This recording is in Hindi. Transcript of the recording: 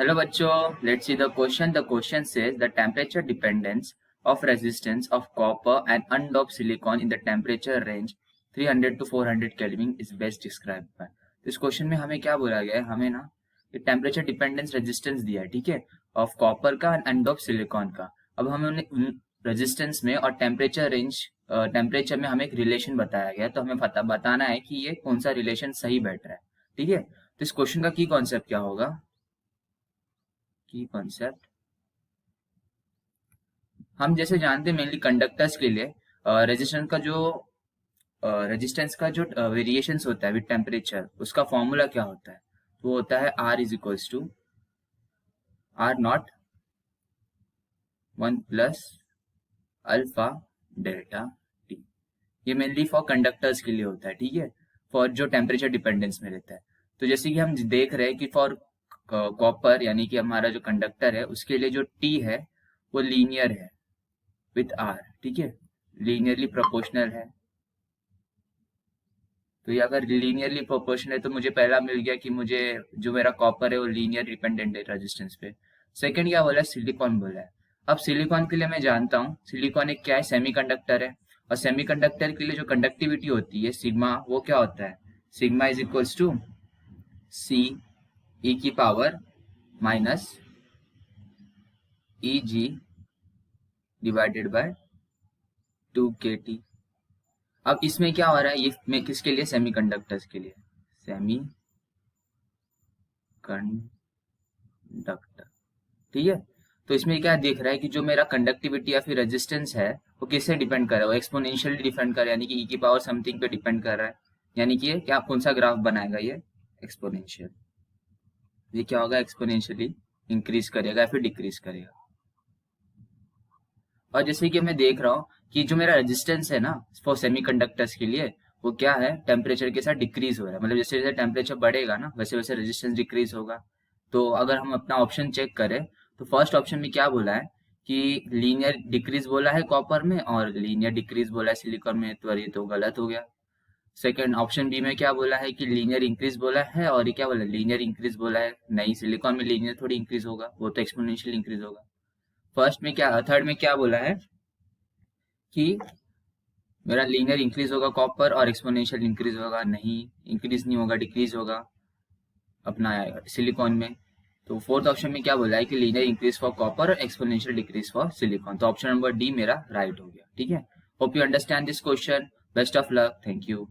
Hello बच्चों, let's see the question. The question says the temperature dependence of resistance of copper and undoped silicon in the temperature range 300 to 400 Kelvin is best described by. तो इस क्वेश्चन में हमें क्या बोला गया है, हमें ना ये टेम्परेचर डिपेंडेंस रेजिस्टेंस दिया है, ठीक है, ऑफ कॉपर का एंड अनडॉप्ड सिलिकॉन का. अब हमें उन्हें रेजिस्टेंस में और टेम्परेचर रेंज टेम्परेचर में हमें एक रिलेशन बताया गया है, तो हमें बताना है कि ये कौन सा रिलेशन सही बैठ रहा है. ठीक है, तो इस क्वेश्चन का की कॉन्सेप्ट क्या होगा. की कॉन्सेप्ट हम जैसे जानते हैं मेनली कंडक्टर्स के लिए रेजिस्टेंस का जो वेरिएशंस होता है विद टेम्परेचर, उसका फॉर्मूला क्या होता है. तो वो होता है R is equals to R not 1 plus alpha delta t. ये मेनली फॉर कंडक्टर्स के लिए होता है, ठीक है, फॉर जो टेम्परेचर डिपेंडेंस में रहता है. तो जैसे कि हम देख रहे हैं कि फॉर कॉपर यानी कि हमारा जो कंडक्टर है उसके लिए जो टी है वो लीनियर है विथ आर, ठीक है, लीनियरली प्रोपोर्शनल है. तो ये अगर लीनियरली प्रोपोर्शनल है तो मुझे पहला मिल गया कि मुझे जो मेरा कॉपर है वो लीनियर डिपेंडेंट है रेजिस्टेंस पे. सेकंड क्या बोला है, सिलिकॉन बोला है. अब सिलिकॉन के लिए मैं जानता हूँ सिलिकॉन एक क्या है, सेमीकंडक्टर है. और सेमीकंडक्टर के लिए जो कंडक्टिविटी होती है सिग्मा, वो क्या होता है, sigma is equals to C e की power minus E g divided by 2kT. अब इसमें क्या हो रहा है, ये में किसके लिए, सेमीकंडक्टर्स के लिए, सेमी कंडक्टर, ठीक है. तो इसमें क्या दिख रहा है कि जो मेरा कंडक्टिविटी या फिर रेजिस्टेंस है वो किससे डिपेंड कर रहा है, वो एक्सपोनेंशियली डिपेंड कर रहा है, यानी कि ई की पावर समथिंग पे डिपेंड कर रहा है. यानी कि ये क्या कौन सा ग्राफ बनाएगा, ये एक्सपोनेंशियल. ये क्या होगा, एक्सपोनेंशियली इंक्रीज करेगा या फिर डिक्रीज करेगा. और जैसे कि मैं देख रहा हूँ कि जो मेरा रेजिस्टेंस है ना फॉर सेमीकंडक्टर्स के लिए, वो क्या है, टेम्परेचर के साथ डिक्रीज हो रहा है. मतलब जैसे जैसे टेम्परेचर बढ़ेगा ना वैसे वैसे रेजिस्टेंस डिक्रीज होगा. तो अगर हम अपना ऑप्शन चेक करें तो फर्स्ट ऑप्शन में क्या बोला है कि लीनियर डिक्रीज बोला है कॉपर में और लीनियर डिक्रीज बोला है सिलिकॉन में, तो ये तो गलत हो गया. सेकंड ऑप्शन बी में क्या बोला है कि लीनियर इंक्रीज बोला है, और ये क्या बोला है, लीनियर इंक्रीज बोला है. नहीं, सिलिकॉन में लीनियर थोड़ी इंक्रीज होगा, वो तो एक्सपोनेंशियल इंक्रीज होगा. फर्स्ट में क्या, थर्ड में क्या बोला है कि मेरा लीनियर इंक्रीज होगा कॉपर और एक्सपोनेंशियल इंक्रीज होगा. नहीं, इंक्रीज नहीं होगा, डिक्रीज होगा अपना सिलिकॉन में. तो फोर्थ ऑप्शन में क्या बोला है कि लीनियर इंक्रीज फॉर कॉपर और एक्सपोनेंशियल डिक्रीज फॉर सिलिकॉन. तो ऑप्शन नंबर डी मेरा राइट हो गया. ठीक है, hope you understand this question. Best of luck, thank you.